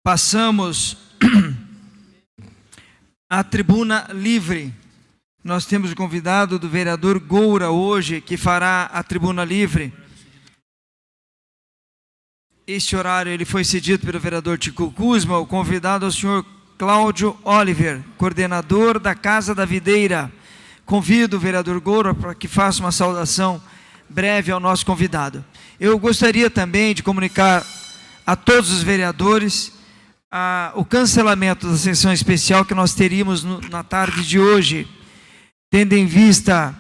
passamos à tribuna livre. Nós temos o convidado do vereador Goura hoje, que fará a tribuna livre. Este horário ele foi cedido pelo vereador Tico Kuzma. O convidado é o senhor Cláudio Oliver, coordenador da Casa da Videira. Convido o vereador Goura para que faça uma saudação breve ao nosso convidado. Eu gostaria também de comunicar a todos os vereadores o cancelamento da sessão especial que nós teríamos na tarde de hoje, tendo em vista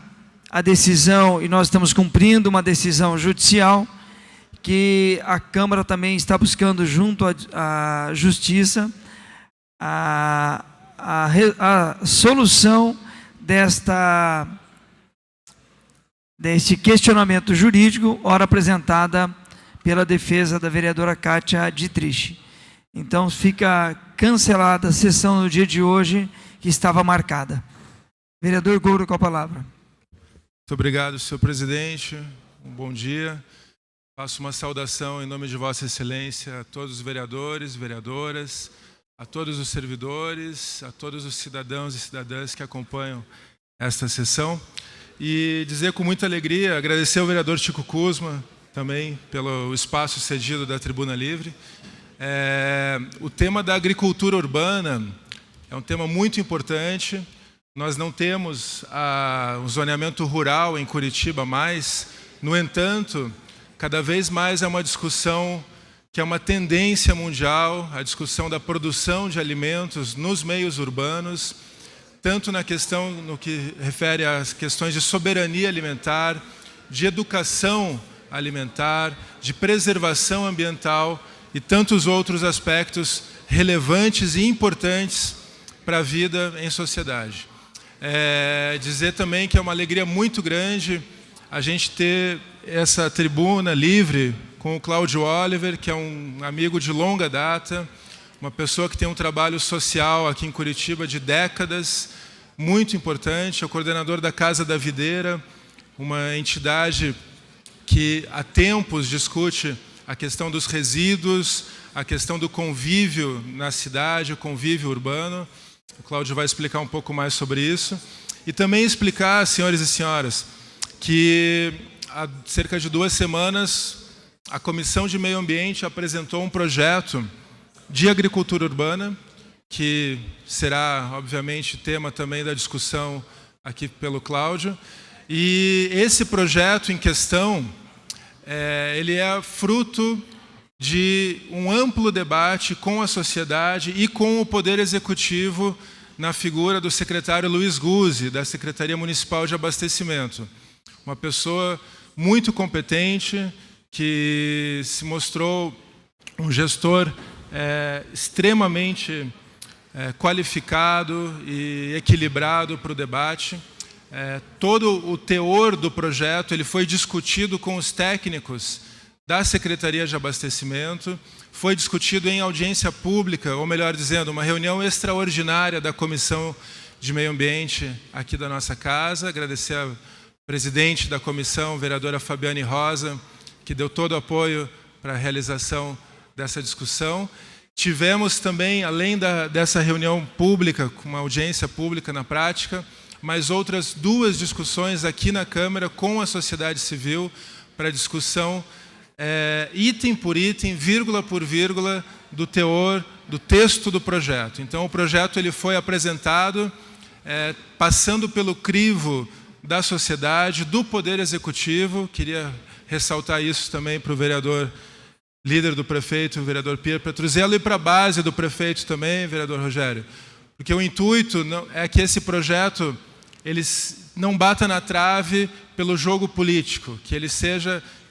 a decisão, e nós estamos cumprindo uma decisão judicial, que a Câmara também está buscando junto à Justiça a solução deste questionamento jurídico, ora apresentada pela defesa da vereadora Kátia Dietrich. Então fica cancelada a sessão no dia de hoje, que estava marcada. Vereador Goura, com a palavra. Muito obrigado, senhor presidente. Um bom dia. Faço uma saudação em nome de Vossa Excelência a todos os vereadores, vereadoras, a todos os servidores, a todos os cidadãos e cidadãs que acompanham esta sessão. E dizer com muita alegria, agradecer ao vereador Tico Kuzma também pelo espaço cedido da Tribuna Livre. O tema da agricultura urbana é um tema muito importante. Nós não temos o zoneamento rural em Curitiba mais. No entanto, cada vez mais é uma discussão que é uma tendência mundial, a discussão da produção de alimentos nos meios urbanos, tanto na questão no que refere às questões de soberania alimentar, de educação alimentar, de preservação ambiental e tantos outros aspectos relevantes e importantes para a vida em sociedade. Dizer também que é uma alegria muito grande a gente ter essa tribuna livre com o Cláudio Oliver, que é um amigo de longa data, uma pessoa que tem um trabalho social aqui em Curitiba de décadas, muito importante, é o coordenador da Casa da Videira, uma entidade que há tempos discute a questão dos resíduos, a questão do convívio na cidade, o convívio urbano. O Cláudio vai explicar um pouco mais sobre isso. E também explicar, senhores e senhoras, que há cerca de 2 semanas a Comissão de Meio Ambiente apresentou um projeto de agricultura urbana, que será, obviamente, tema também da discussão aqui pelo Cláudio. E esse projeto em questão, ele é fruto de um amplo debate com a sociedade e com o Poder Executivo na figura do secretário Luiz Guzzi, da Secretaria Municipal de Abastecimento. Uma pessoa muito competente, que se mostrou um gestor extremamente qualificado e equilibrado para o debate. Todo o teor do projeto ele foi discutido com os técnicos da Secretaria de Abastecimento, foi discutido em audiência pública, ou melhor dizendo, uma reunião extraordinária da Comissão de Meio Ambiente aqui da nossa casa. Agradecer a presidente da comissão, vereadora Fabiane Rosa, que deu todo o apoio para a realização dessa discussão. Tivemos também, além dessa reunião pública, com uma audiência pública na prática, mais outras 2 discussões aqui na Câmara com a sociedade civil para discussão item por item, vírgula por vírgula, do teor, do texto do projeto. Então, o projeto ele foi apresentado passando pelo crivo da sociedade, do Poder Executivo. Queria ressaltar isso também para o vereador líder do prefeito, o vereador Pierre Petruzzello, e para a base do prefeito também, vereador Rogério. Porque o intuito é que esse projeto ele não bata na trave pelo jogo político,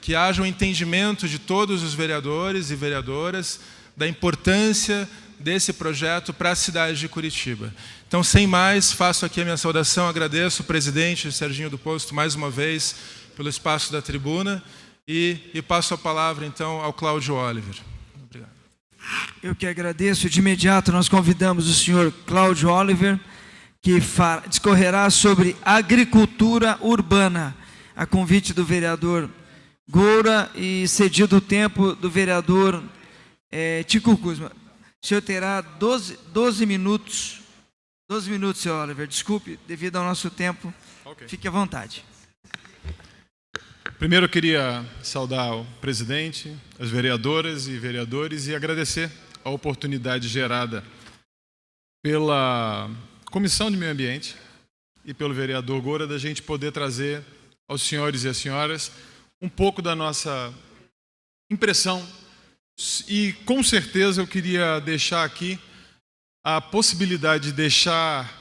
que haja um entendimento de todos os vereadores e vereadoras da importância desse projeto para a cidade de Curitiba. Então, sem mais, faço aqui a minha saudação, agradeço o presidente Serginho do Posto mais uma vez pelo espaço da tribuna e passo a palavra, então, ao Cláudio Oliver. Obrigado. Eu que agradeço. De imediato, nós convidamos o senhor Cláudio Oliver, que discorrerá sobre agricultura urbana, a convite do vereador Goura e cedido o tempo do vereador Tico Kuzma. O senhor terá 12 minutos. 12 minutos, senhor Oliver. Desculpe, devido ao nosso tempo. Okay. Fique à vontade. Primeiro eu queria saudar o presidente, as vereadoras e vereadores e agradecer a oportunidade gerada pela Comissão de Meio Ambiente e pelo vereador Gora da gente poder trazer aos senhores e às senhoras um pouco da nossa impressão. E com certeza eu queria deixar aqui a possibilidade de deixar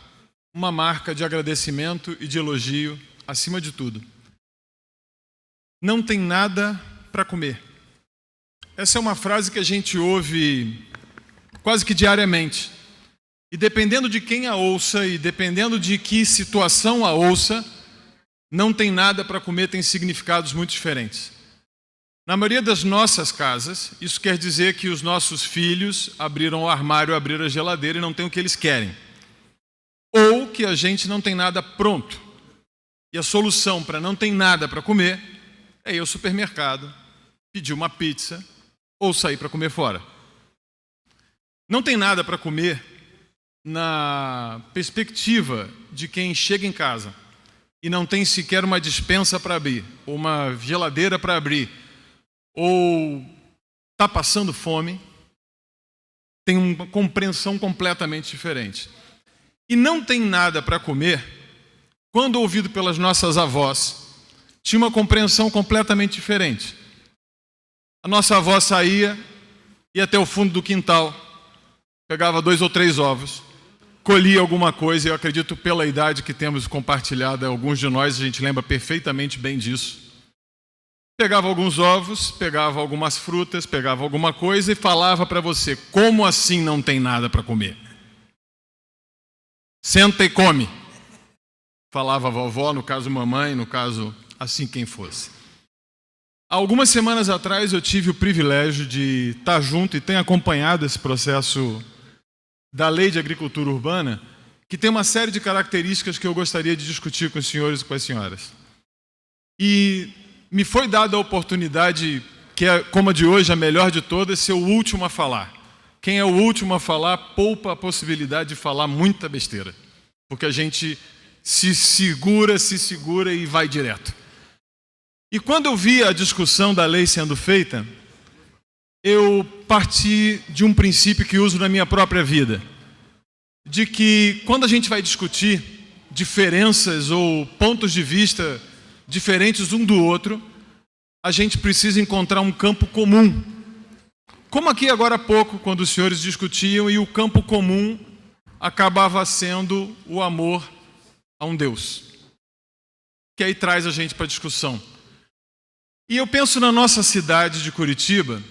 uma marca de agradecimento e de elogio acima de tudo. Não tem nada para comer. Essa é uma frase que a gente ouve quase que diariamente. E dependendo de quem a ouça e dependendo de que situação a ouça, não tem nada para comer tem significados muito diferentes. Na maioria das nossas casas, isso quer dizer que os nossos filhos abriram o armário, abriram a geladeira e não têm o que eles querem. Ou que a gente não tem nada pronto. E a solução para não ter nada para comer é ir ao supermercado, pedir uma pizza ou sair para comer fora. Não tem nada para comer na perspectiva de quem chega em casa e não tem sequer uma despensa para abrir, ou uma geladeira para abrir, ou está passando fome, tem uma compreensão completamente diferente. E não tem nada para comer, quando ouvido pelas nossas avós, tinha uma compreensão completamente diferente. A nossa avó saía, ia até o fundo do quintal, pegava 2 ou 3 ovos, colhia alguma coisa, e eu acredito pela idade que temos compartilhada, alguns de nós, a gente lembra perfeitamente bem disso. Pegava alguns ovos, pegava algumas frutas, pegava alguma coisa e falava para você, como assim não tem nada para comer? Senta e come. Falava a vovó, no caso mamãe, no caso assim quem fosse. Há algumas semanas atrás eu tive o privilégio de estar junto e tenho acompanhado esse processo da Lei de Agricultura Urbana, que tem uma série de características que eu gostaria de discutir com os senhores e com as senhoras. E me foi dada a oportunidade, que é como a de hoje, a melhor de todas, ser o último a falar. Quem é o último a falar poupa a possibilidade de falar muita besteira, porque a gente se segura e vai direto. E quando eu vi a discussão da lei sendo feita, eu parti de um princípio que uso na minha própria vida, de que quando a gente vai discutir diferenças ou pontos de vista diferentes um do outro, a gente precisa encontrar um campo comum. Como aqui agora há pouco, quando os senhores discutiam, e o campo comum acabava sendo o amor a um Deus, que aí traz a gente para a discussão. E eu penso na nossa cidade de Curitiba,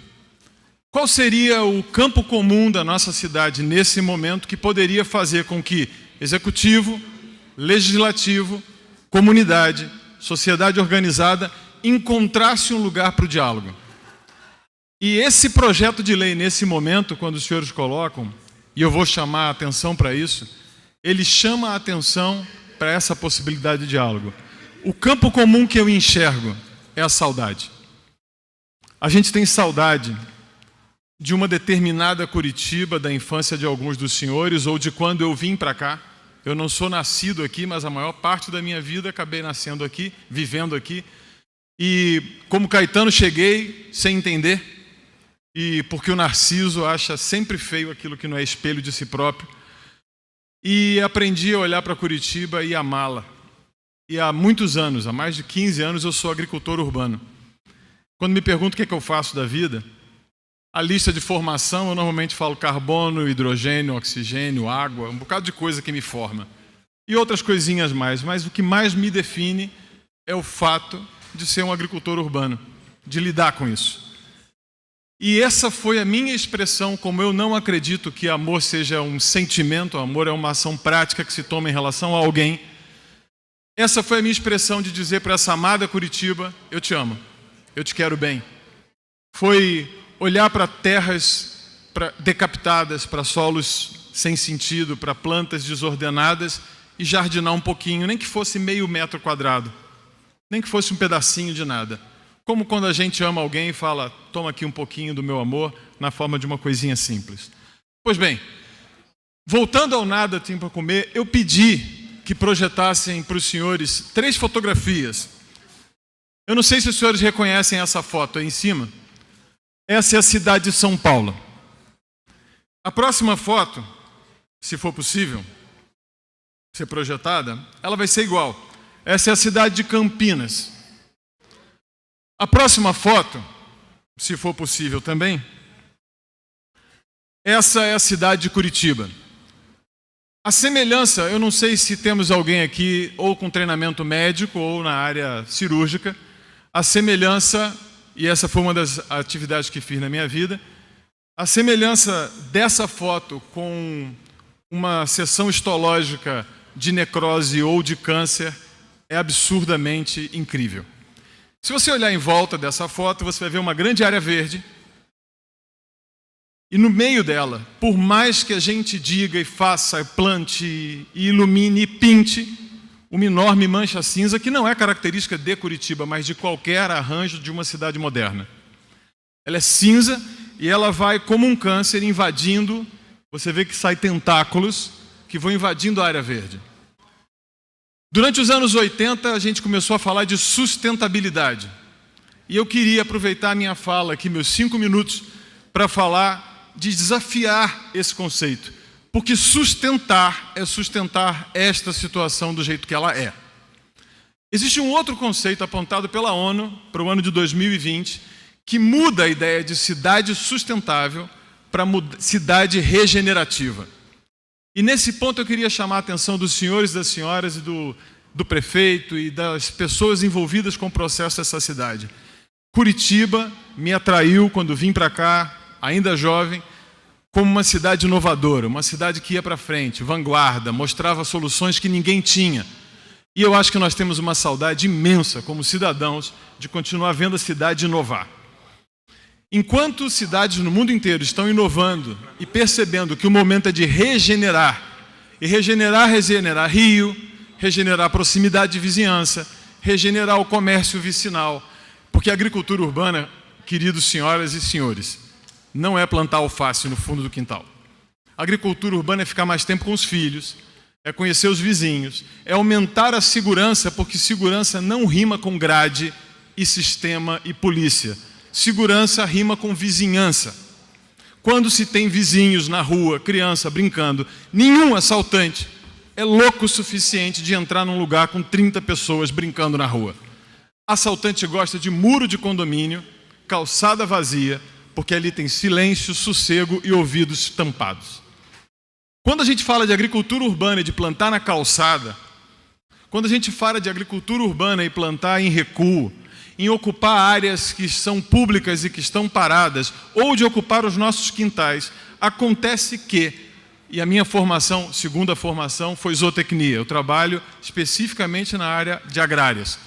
qual seria o campo comum da nossa cidade nesse momento que poderia fazer com que executivo, legislativo, comunidade, sociedade organizada encontrasse um lugar para o diálogo? E esse projeto de lei, nesse momento, quando os senhores colocam, e eu vou chamar a atenção para isso, ele chama a atenção para essa possibilidade de diálogo. O campo comum que eu enxergo é a saudade. A gente tem saudade de uma determinada Curitiba, da infância de alguns dos senhores, ou de quando eu vim para cá. Eu não sou nascido aqui, mas a maior parte da minha vida acabei nascendo aqui, vivendo aqui. E como Caetano cheguei sem entender, e porque o Narciso acha sempre feio aquilo que não é espelho de si próprio. E aprendi a olhar para Curitiba e amá-la. E há muitos anos, há mais de 15 anos, eu sou agricultor urbano. Quando me perguntam o que é que eu faço da vida, a lista de formação, eu normalmente falo carbono, hidrogênio, oxigênio, água, um bocado de coisa que me forma. E outras coisinhas mais, mas o que mais me define é o fato de ser um agricultor urbano, de lidar com isso. E essa foi a minha expressão, como eu não acredito que amor seja um sentimento, amor é uma ação prática que se toma em relação a alguém. Essa foi a minha expressão de dizer para essa amada Curitiba, eu te amo, eu te quero bem. Foi olhar para terras decapitadas, para solos sem sentido, para plantas desordenadas e jardinar um pouquinho, nem que fosse meio metro quadrado, nem que fosse um pedacinho de nada. Como quando a gente ama alguém e fala, toma aqui um pouquinho do meu amor, na forma de uma coisinha simples. Pois bem, voltando ao Nada Tem para Comer, eu pedi que projetassem para os senhores 3 fotografias. Eu não sei se os senhores reconhecem essa foto aí em cima. Essa é a cidade de São Paulo. A próxima foto, se for possível ser projetada, ela vai ser igual. Essa é a cidade de Campinas. A próxima foto, se for possível também, essa é a cidade de Curitiba. A semelhança, eu não sei se temos alguém aqui ou com treinamento médico ou na área cirúrgica, a semelhança, e essa foi uma das atividades que fiz na minha vida, a semelhança dessa foto com uma sessão histológica de necrose ou de câncer é absurdamente incrível. Se você olhar em volta dessa foto, você vai ver uma grande área verde. E no meio dela, por mais que a gente diga e faça, plante, e ilumine e pinte, uma enorme mancha cinza que não é característica de Curitiba, mas de qualquer arranjo de uma cidade moderna. Ela é cinza e ela vai como um câncer invadindo, você vê que sai tentáculos que vão invadindo a área verde. Durante os anos 80, a gente começou a falar de sustentabilidade. E eu queria aproveitar a minha fala aqui, meus 5 minutos, para falar de desafiar esse conceito. Porque sustentar é sustentar esta situação do jeito que ela é. Existe um outro conceito apontado pela ONU para o ano de 2020 que muda a ideia de cidade sustentável para cidade regenerativa. E nesse ponto eu queria chamar a atenção dos senhores e das senhoras e do prefeito e das pessoas envolvidas com o processo dessa cidade. Curitiba me atraiu quando vim para cá, ainda jovem, como uma cidade inovadora, uma cidade que ia para frente, vanguarda, mostrava soluções que ninguém tinha. E eu acho que nós temos uma saudade imensa, como cidadãos, de continuar vendo a cidade inovar. Enquanto cidades no mundo inteiro estão inovando e percebendo que o momento é de regenerar, e regenerar rio, regenerar a proximidade de vizinhança, regenerar o comércio vicinal, porque a agricultura urbana, queridos senhoras e senhores, não é plantar alface no fundo do quintal. A agricultura urbana é ficar mais tempo com os filhos, é conhecer os vizinhos, é aumentar a segurança, porque segurança não rima com grade e sistema e polícia. Segurança rima com vizinhança. Quando se tem vizinhos na rua, criança brincando, nenhum assaltante é louco o suficiente de entrar num lugar com 30 pessoas brincando na rua. Assaltante gosta de muro de condomínio, calçada vazia, porque ali tem silêncio, sossego e ouvidos tampados. Quando a gente fala de agricultura urbana e de plantar na calçada, quando a gente fala de agricultura urbana e plantar em recuo, em ocupar áreas que são públicas e que estão paradas, ou de ocupar os nossos quintais, acontece que, e a minha formação, segunda formação, foi zootecnia. Eu trabalho especificamente na área de agrárias.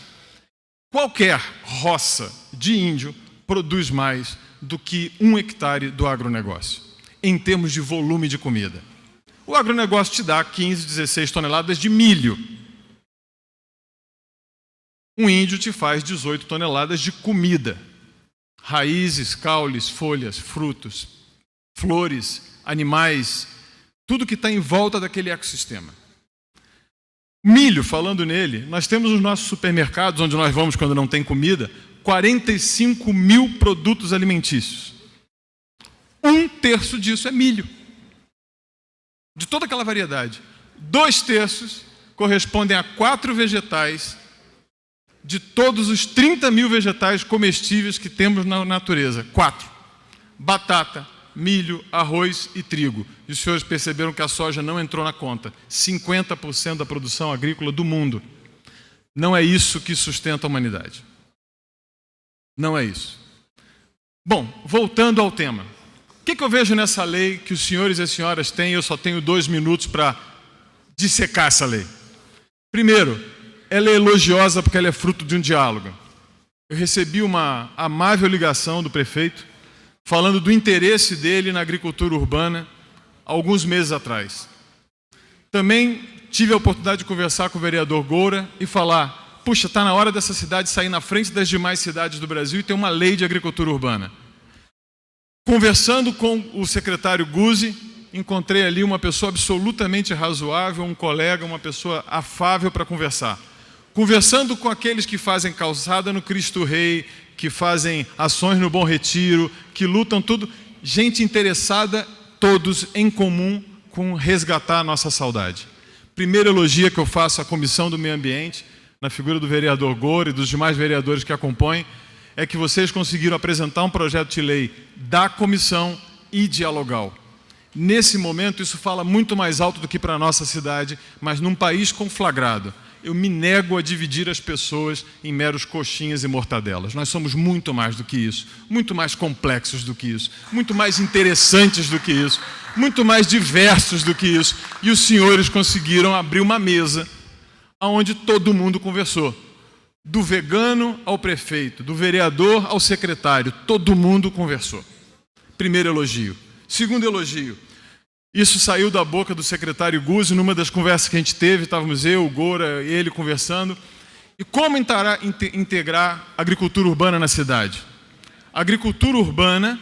Qualquer roça de índio produz mais do que 1 hectare do agronegócio, em termos de volume de comida. O agronegócio te dá 15, 16 toneladas de milho. Um índio te faz 18 toneladas de comida. Raízes, caules, folhas, frutos, flores, animais, tudo que está em volta daquele ecossistema. Milho, falando nele, nós temos nos nossos supermercados, onde nós vamos quando não tem comida, 45 mil produtos alimentícios. 1/3 disso é milho. De toda aquela variedade. 2/3 correspondem a 4 vegetais de todos os 30 mil vegetais comestíveis que temos na natureza. 4. Batata, milho, arroz e trigo. E os senhores perceberam que a soja não entrou na conta. 50% da produção agrícola do mundo. Não é isso que sustenta a humanidade. Não é isso. Bom, voltando ao tema. O que eu vejo nessa lei que os senhores e as senhoras têm? Eu só tenho 2 minutos para dissecar essa lei. Primeiro, ela é elogiosa porque ela é fruto de um diálogo. Eu recebi uma amável ligação do prefeito falando do interesse dele na agricultura urbana alguns meses atrás. Também tive a oportunidade de conversar com o vereador Goura e falar: puxa, está na hora dessa cidade sair na frente das demais cidades do Brasil e ter uma lei de agricultura urbana. Conversando com o secretário Guzzi, encontrei ali uma pessoa absolutamente razoável, um colega, uma pessoa afável para conversar. Conversando com aqueles que fazem calçada no Cristo Rei, que fazem ações no Bom Retiro, que lutam tudo, gente interessada, todos em comum com resgatar a nossa saudade. Primeiro elogio que eu faço à Comissão do Meio Ambiente, na figura do vereador Goro e dos demais vereadores que acompanham, é que vocês conseguiram apresentar um projeto de lei da comissão e dialogal. Nesse momento, isso fala muito mais alto do que para a nossa cidade, mas num país conflagrado. Eu me nego a dividir as pessoas em meros coxinhas e mortadelas. Nós somos muito mais do que isso, muito mais complexos do que isso, muito mais interessantes do que isso, muito mais diversos do que isso. E os senhores conseguiram abrir uma mesa onde todo mundo conversou. Do vegano ao prefeito, do vereador ao secretário, todo mundo conversou. Primeiro elogio. Segundo elogio. Isso saiu da boca do secretário Guzzi, numa das conversas que a gente teve, estávamos eu, o Gora e ele conversando. E como integrar a agricultura urbana na cidade? A agricultura urbana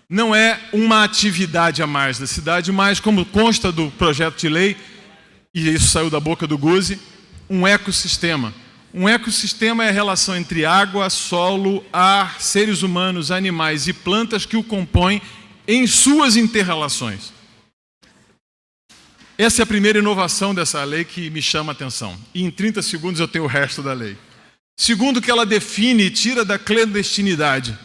não é uma atividade a mais da cidade, mas, como consta do projeto de lei, e isso saiu da boca do Guzzi, um ecossistema. Um ecossistema é a relação entre água, solo, ar, seres humanos, animais e plantas que o compõem em suas inter-relações. Essa é a primeira inovação dessa lei que me chama a atenção. E em 30 segundos eu tenho o resto da lei. Segundo, que ela define e tira da clandestinidade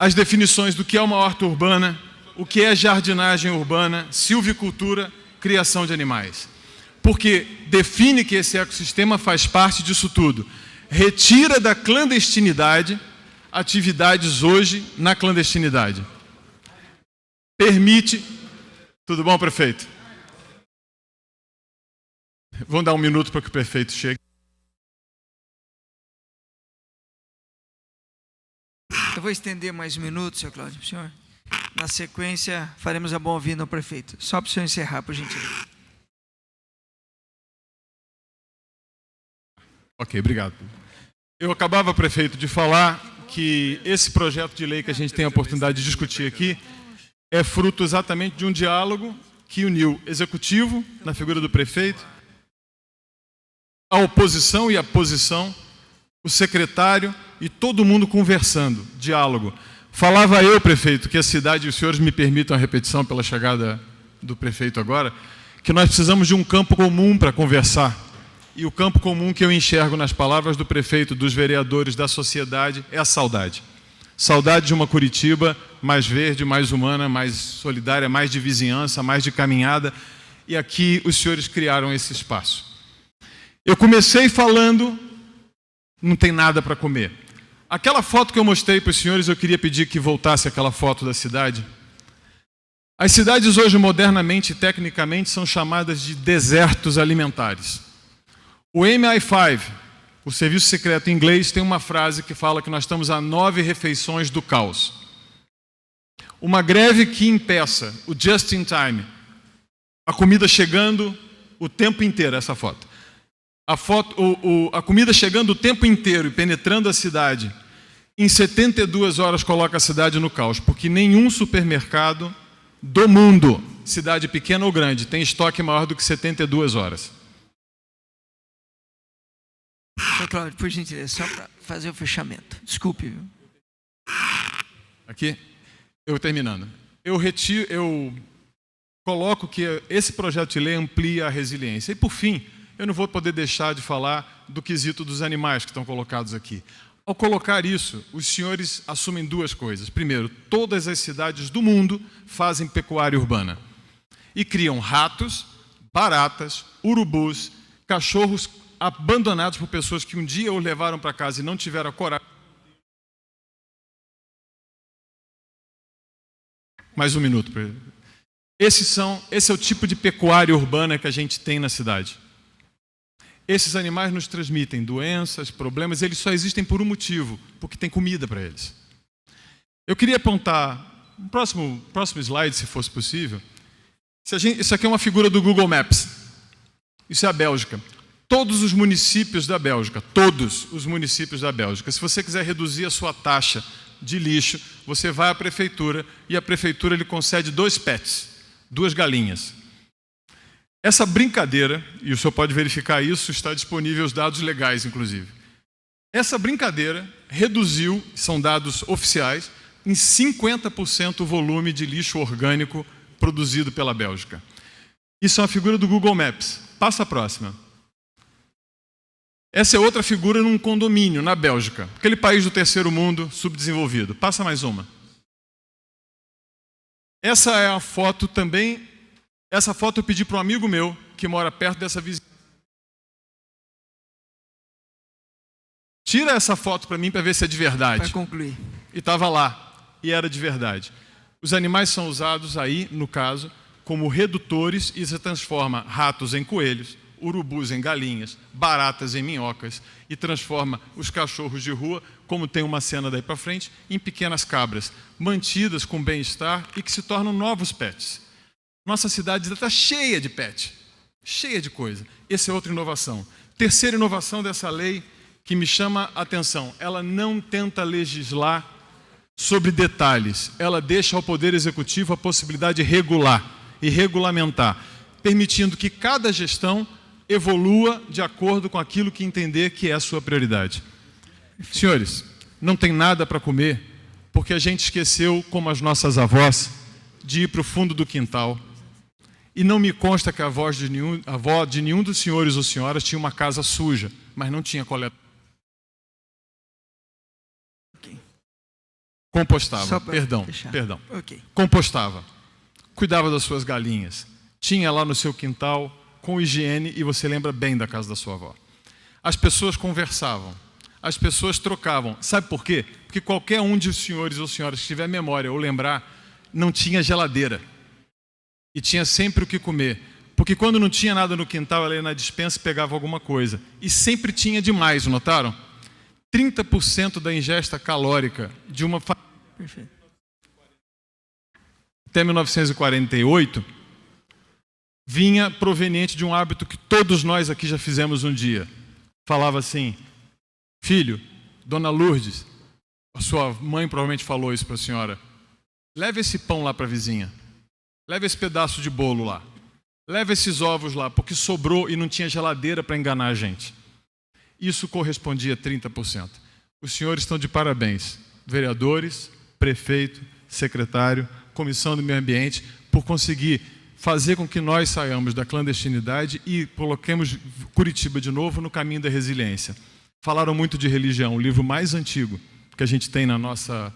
as definições do que é uma horta urbana, o que é jardinagem urbana, silvicultura, criação de animais. Porque define que esse ecossistema faz parte disso tudo. Retira da clandestinidade atividades hoje na clandestinidade. Permite... Tudo bom, prefeito? Vamos dar um minuto para que o prefeito chegue. Eu vou estender mais um minuto, senhor Cláudio, para o senhor. Na sequência, faremos a boa-vinda ao prefeito. Só para o senhor encerrar, por gentileza. Ok, obrigado. Eu acabava, prefeito, de falar que esse projeto de lei que a gente tem a oportunidade de discutir aqui é fruto exatamente de um diálogo que uniu executivo, na figura do prefeito, a oposição e a posição, o secretário e todo mundo conversando, diálogo. Falava eu, prefeito, que a cidade, e os senhores me permitam a repetição pela chegada do prefeito agora, que nós precisamos de um campo comum para conversar. E o campo comum que eu enxergo nas palavras do prefeito, dos vereadores, da sociedade, é a saudade. Saudade de uma Curitiba mais verde, mais humana, mais solidária, mais de vizinhança, mais de caminhada. E aqui os senhores criaram esse espaço. Eu comecei falando, não tem nada para comer. Aquela foto que eu mostrei para os senhores, eu queria pedir que voltasse aquela foto da cidade. As cidades hoje, modernamente e tecnicamente, são chamadas de desertos alimentares. O MI5, o Serviço Secreto inglês, tem uma frase que fala que nós estamos a 9 refeições do caos. Uma greve que impeça o just in time, a comida chegando o tempo inteiro, essa foto. A comida chegando o tempo inteiro e penetrando a cidade, em 72 horas coloca a cidade no caos, porque nenhum supermercado do mundo, cidade pequena ou grande, tem estoque maior do que 72 horas. Senhor Cláudio, por gentileza, só para fazer o fechamento. Desculpe, viu? Aqui, eu terminando. Eu coloco que esse projeto de lei amplia a resiliência. E, por fim, eu não vou poder deixar de falar do quesito dos animais que estão colocados aqui. Ao colocar isso, os senhores assumem duas coisas. Primeiro, todas as cidades do mundo fazem pecuária urbana. E criam ratos, baratas, urubus, cachorros abandonados por pessoas que um dia o levaram para casa e não tiveram a coragem. Mais um minuto. Esse é o tipo de pecuária urbana que a gente tem na cidade. Esses animais nos transmitem doenças, problemas, eles só existem por um motivo, porque tem comida para eles. Eu queria apontar, um próximo slide, se fosse possível. Isso aqui é uma figura do Google Maps. Isso é a Bélgica. Todos os municípios da Bélgica, se você quiser reduzir a sua taxa de lixo, você vai à prefeitura e a prefeitura lhe concede 2 pets, 2 galinhas. Essa brincadeira, e o senhor pode verificar isso, está disponível os dados legais, inclusive. Essa brincadeira reduziu, são dados oficiais, em 50% o volume de lixo orgânico produzido pela Bélgica. Isso é uma figura do Google Maps. Passa a próxima. Essa é outra figura num condomínio, na Bélgica. Aquele país do terceiro mundo, subdesenvolvido. Passa mais uma. Essa é a foto também. Essa foto eu pedi para um amigo meu, que mora perto dessa vizinha. Tira essa foto para mim para ver se é de verdade. Para concluir. E estava lá. E era de verdade. Os animais são usados aí, no caso, como redutores e se transforma ratos em coelhos, urubus em galinhas, baratas em minhocas e transforma os cachorros de rua, como tem uma cena daí para frente, em pequenas cabras, mantidas com bem-estar e que se tornam novos pets. Nossa cidade está cheia de pet, cheia de coisa. Essa é outra inovação. Terceira inovação dessa lei que me chama a atenção, ela não tenta legislar sobre detalhes, ela deixa ao Poder Executivo a possibilidade de regular e regulamentar, permitindo que cada gestão evolua de acordo com aquilo que entender que é a sua prioridade. Senhores, não tem nada para comer porque a gente esqueceu, como as nossas avós, de ir para o fundo do quintal. E não me consta que a avó de nenhum dos senhores ou senhoras tinha uma casa suja, mas não tinha coleta. Compostava, perdão. Okay. Compostava, cuidava das suas galinhas, tinha lá no seu quintal, com higiene, e você lembra bem da casa da sua avó. As pessoas conversavam, as pessoas trocavam. Sabe por quê? Porque qualquer um dos senhores ou senhoras que tiver memória ou lembrar, não tinha geladeira. E tinha sempre o que comer. Porque quando não tinha nada no quintal, ela ia na despensa e pegava alguma coisa. E sempre tinha demais, notaram? 30% da ingesta calórica de uma família. Perfeito. Até 1948, vinha proveniente de um hábito que todos nós aqui já fizemos um dia. Falava assim: filho, dona Lourdes, a sua mãe provavelmente falou isso para a senhora, leve esse pão lá para a vizinha, leve esse pedaço de bolo lá, leve esses ovos lá, porque sobrou e não tinha geladeira para enganar a gente. Isso correspondia a 30%. Os senhores estão de parabéns, vereadores, prefeito, secretário, comissão do meio ambiente, por conseguir fazer com que nós saiamos da clandestinidade e coloquemos Curitiba de novo no caminho da resiliência. Falaram muito de religião. O livro mais antigo que a gente tem na nossa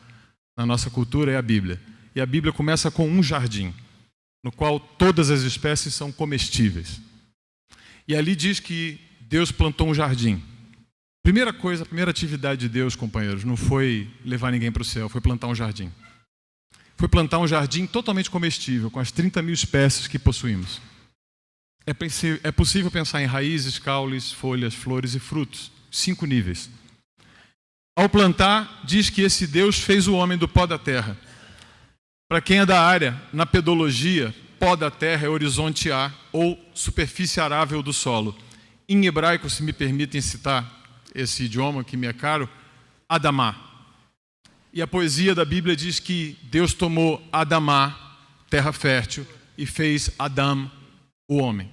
cultura é a Bíblia. E a Bíblia começa com um jardim, no qual todas as espécies são comestíveis. E ali diz que Deus plantou um jardim. Primeira coisa, a primeira atividade de Deus, companheiros, não foi levar ninguém para o céu, foi plantar um jardim. Foi plantar um jardim totalmente comestível, com as 30 mil espécies que possuímos. É possível pensar em raízes, caules, folhas, flores e frutos. 5 níveis. Ao plantar, diz que esse Deus fez o homem do pó da terra. Para quem é da área, na pedologia, pó da terra é horizonte A, ou superfície arável do solo. Em hebraico, se me permitem citar esse idioma que me é caro, Adamá. E a poesia da Bíblia diz que Deus tomou Adamá, terra fértil, e fez Adam, o homem.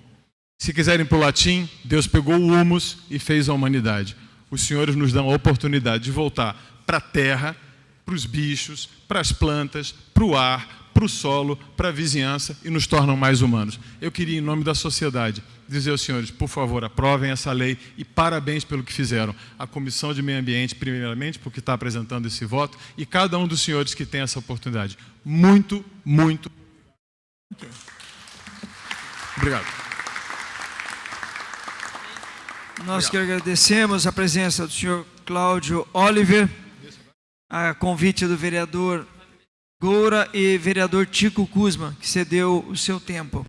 Se quiserem para o latim, Deus pegou o humus e fez a humanidade. Os senhores nos dão a oportunidade de voltar para a terra, para os bichos, para as plantas, para o ar, para o solo, para a vizinhança e nos tornam mais humanos. Eu queria, em nome da sociedade, dizer aos senhores, por favor, aprovem essa lei e parabéns pelo que fizeram. A Comissão de Meio Ambiente, primeiramente, porque está apresentando esse voto, e cada um dos senhores que tem essa oportunidade. Muito, muito obrigado. Nós que agradecemos a presença do senhor Cláudio Oliver, a convite do vereador Goura e vereador Tico Kuzma, que cedeu o seu tempo.